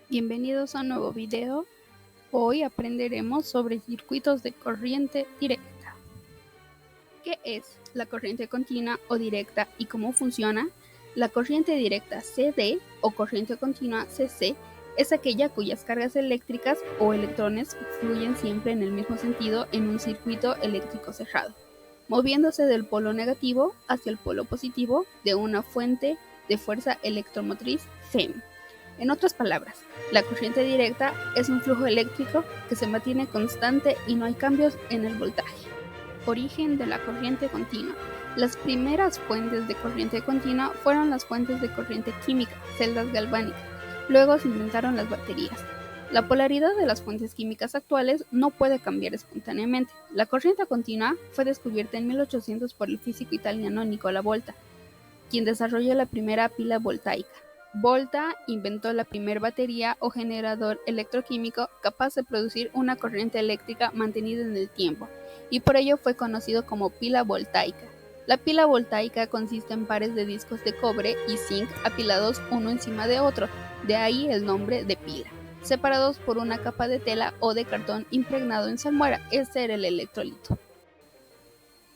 Bienvenidos a un nuevo video. Hoy aprenderemos sobre circuitos de corriente directa. ¿Qué es la corriente continua o directa y cómo funciona? La corriente directa CD o corriente continua CC es aquella cuyas cargas eléctricas o electrones fluyen siempre en el mismo sentido en un circuito eléctrico cerrado, moviéndose del polo negativo hacia el polo positivo de una fuente de fuerza electromotriz FEM. En otras palabras, la corriente directa es un flujo eléctrico que se mantiene constante y no hay cambios en el voltaje. Origen de la corriente continua. Las primeras fuentes de corriente continua fueron las fuentes de corriente química, celdas galvánicas. Luego se inventaron las baterías. La polaridad de las fuentes químicas actuales no puede cambiar espontáneamente. La corriente continua fue descubierta en 1800 por el físico italiano Nicola Volta, quien desarrolló la primera pila voltaica. Volta inventó la primera batería o generador electroquímico capaz de producir una corriente eléctrica mantenida en el tiempo, y por ello fue conocido como pila voltaica. La pila voltaica consiste en pares de discos de cobre y zinc apilados uno encima de otro, de ahí el nombre de pila, separados por una capa de tela o de cartón impregnado en salmuera. Este era el electrolito.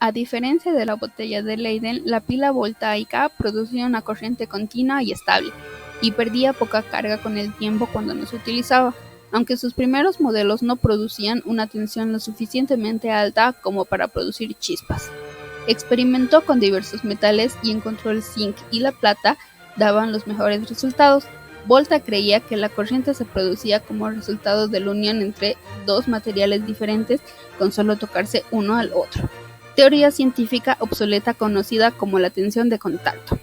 A diferencia de la botella de Leyden, la pila voltaica producía una corriente continua y estable, y perdía poca carga con el tiempo cuando no se utilizaba, aunque sus primeros modelos no producían una tensión lo suficientemente alta como para producir chispas. Experimentó con diversos metales y encontró el zinc y la plata daban los mejores resultados. Volta creía que la corriente se producía como resultado de la unión entre dos materiales diferentes con solo tocarse uno al otro. Teoría científica obsoleta conocida como la tensión de contacto,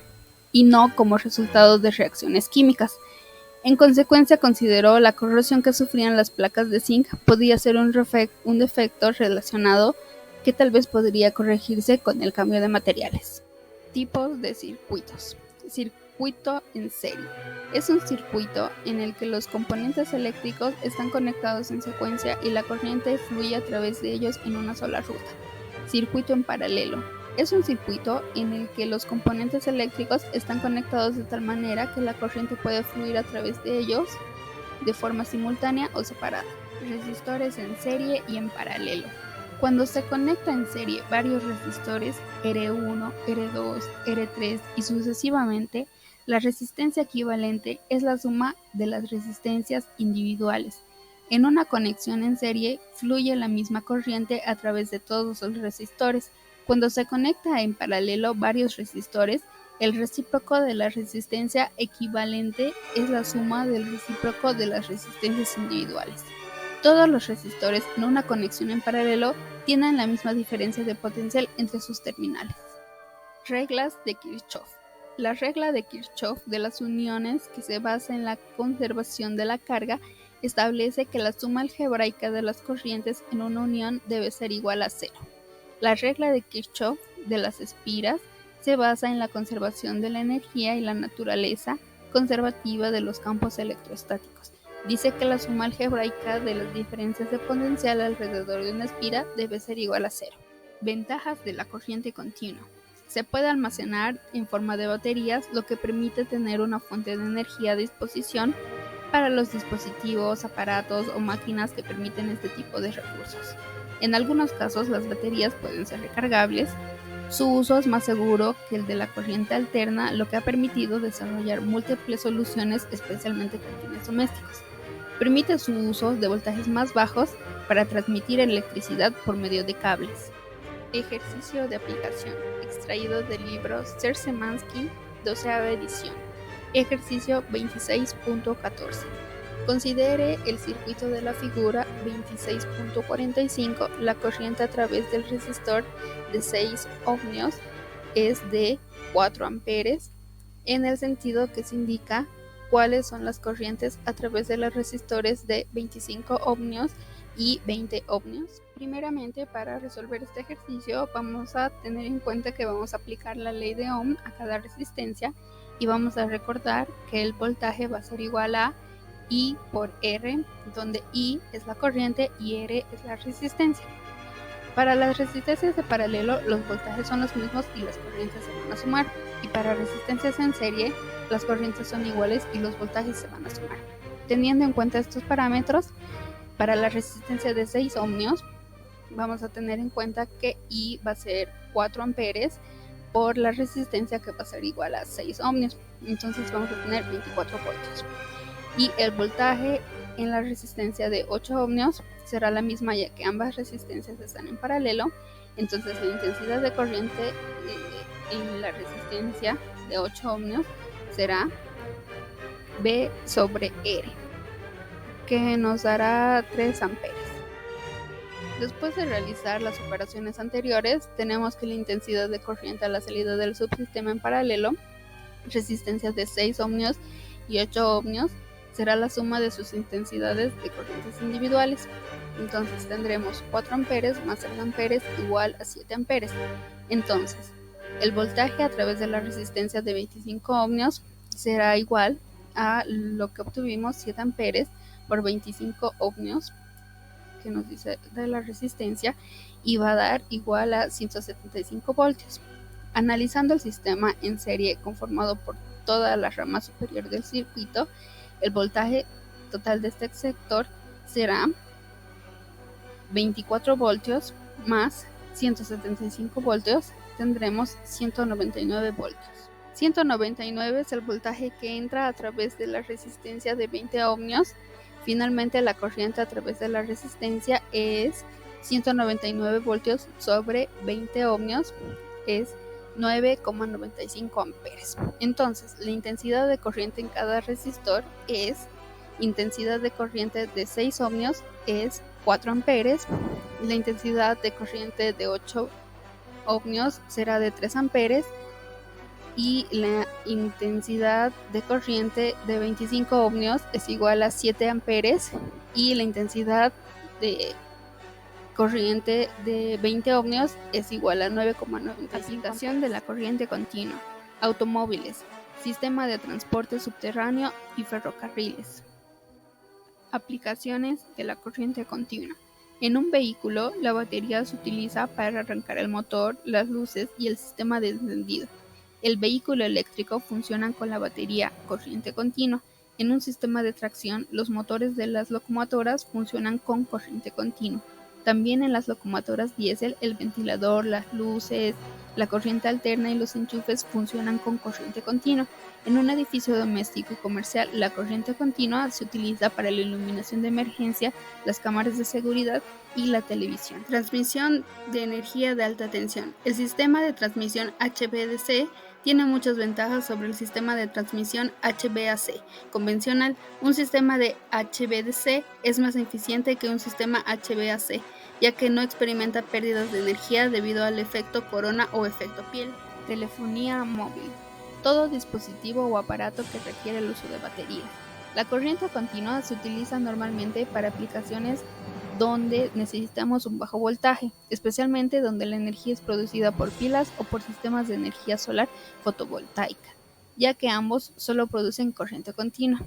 y no como resultado de reacciones químicas. En consecuencia, consideró la corrosión que sufrían las placas de zinc podía ser un defecto relacionado que tal vez podría corregirse con el cambio de materiales. Tipos de circuitos. Circuito en serie. Es un circuito en el que los componentes eléctricos están conectados en secuencia y la corriente fluye a través de ellos en una sola ruta. Circuito en paralelo. Es un circuito en el que los componentes eléctricos están conectados de tal manera que la corriente puede fluir a través de ellos de forma simultánea o separada. Resistores en serie y en paralelo. Cuando se conecta en serie varios resistores R1, R2, R3 y sucesivamente, la resistencia equivalente es la suma de las resistencias individuales. En una conexión en serie fluye la misma corriente a través de todos los resistores. Cuando se conecta en paralelo varios resistores, el recíproco de la resistencia equivalente es la suma del recíproco de las resistencias individuales. Todos los resistores en una conexión en paralelo tienen la misma diferencia de potencial entre sus terminales. Reglas de Kirchhoff. La regla de Kirchhoff de las uniones, que se basa en la conservación de la carga, establece que la suma algebraica de las corrientes en una unión debe ser igual a cero. La regla de Kirchhoff de las espiras se basa en la conservación de la energía y la naturaleza conservativa de los campos electrostáticos. Dice que la suma algebraica de las diferencias de potencial alrededor de una espira debe ser igual a cero. Ventajas de la corriente continua. Se puede almacenar en forma de baterías, lo que permite tener una fuente de energía a disposición para los dispositivos, aparatos o máquinas que permiten este tipo de recursos. En algunos casos las baterías pueden ser recargables. Su uso es más seguro que el de la corriente alterna, lo que ha permitido desarrollar múltiples soluciones, especialmente con fines domésticos. Permite su uso de voltajes más bajos para transmitir electricidad por medio de cables. Ejercicio de aplicación, extraído del libro Szymanski, 12ª edición. Ejercicio 26.14. Considere el circuito de la figura 26.45. La corriente a través del resistor de 6 ohmios es de 4 amperes, en el sentido que se indica cuáles son las corrientes a través de los resistores de 25 ohmios y 20 ohmios. Primeramente, para resolver este ejercicio vamos a tener en cuenta que vamos a aplicar la ley de Ohm a cada resistencia y vamos a recordar que el voltaje va a ser igual a I por R, donde I es la corriente y R es la resistencia. Para las resistencias de paralelo, los voltajes son los mismos y las corrientes se van a sumar. Y para resistencias en serie, las corrientes son iguales y los voltajes se van a sumar. Teniendo en cuenta estos parámetros, para la resistencia de 6 ohmios, vamos a tener en cuenta que I va a ser 4 amperes por la resistencia, que va a ser igual a 6 ohmios. Entonces vamos a tener 24 voltios. Y el voltaje en la resistencia de 8 ohmios será la misma, ya que ambas resistencias están en paralelo. Entonces la intensidad de corriente en la resistencia de 8 ohmios será V sobre R, que nos dará 3 amperes. Después de realizar las operaciones anteriores, tenemos que la intensidad de corriente a la salida del subsistema en paralelo, resistencias de 6 ohmios y 8 ohmios, será la suma de sus intensidades de corrientes individuales. Entonces tendremos 4 amperes más 3 amperes igual a 7 amperes. Entonces, el voltaje a través de la resistencia de 25 ohmios será igual a lo que obtuvimos, 7 amperes por 25 ohmios, que nos dice de la resistencia, y va a dar igual a 175 voltios. Analizando el sistema en serie conformado por toda la rama superior del circuito, el voltaje total de este sector será 24 voltios más 175 voltios, tendremos 199 voltios. 199 es el voltaje que entra a través de la resistencia de 20 ohmios. Finalmente, la corriente a través de la resistencia es 199 voltios sobre 20 ohmios, es 9,95 amperes. Entonces, la intensidad de corriente en cada resistor es intensidad de corriente de 6 ohmios es 4 amperes, la intensidad de corriente de 8 ohmios será de 3 amperes, y la intensidad de corriente de 25 ohmios es igual a 7 amperes, y la intensidad de corriente de 20 ohmios es igual a 9,95. Aplicación de la corriente continua: automóviles, sistema de transporte subterráneo y ferrocarriles. Aplicaciones de la corriente continua. En un vehículo, la batería se utiliza para arrancar el motor, las luces y el sistema de encendido. El vehículo eléctrico funciona con la batería corriente continua. En un sistema de tracción, los motores de las locomotoras funcionan con corriente continua. También en las locomotoras diésel, el ventilador, las luces, la corriente alterna y los enchufes funcionan con corriente continua. En un edificio doméstico y comercial, la corriente continua se utiliza para la iluminación de emergencia, las cámaras de seguridad y la televisión. Transmisión de energía de alta tensión. El sistema de transmisión HVDC tiene muchas ventajas sobre el sistema de transmisión HVAC convencional. Un sistema de HVDC es más eficiente que un sistema HVAC, ya que no experimenta pérdidas de energía debido al efecto corona o efecto piel. Telefonía móvil. Todo dispositivo o aparato que requiere el uso de baterías. La corriente continua se utiliza normalmente para aplicaciones donde necesitamos un bajo voltaje, especialmente donde la energía es producida por pilas o por sistemas de energía solar fotovoltaica, ya que ambos solo producen corriente continua.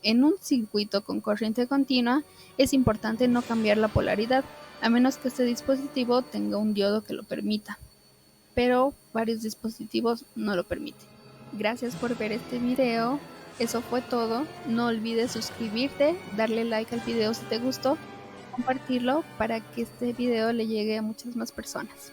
En un circuito con corriente continua es importante no cambiar la polaridad, a menos que este dispositivo tenga un diodo que lo permita, pero varios dispositivos no lo permiten. Gracias por ver este video, eso fue todo. No olvides suscribirte, darle like al video si te gustó, compartirlo para que este video le llegue a muchas más personas.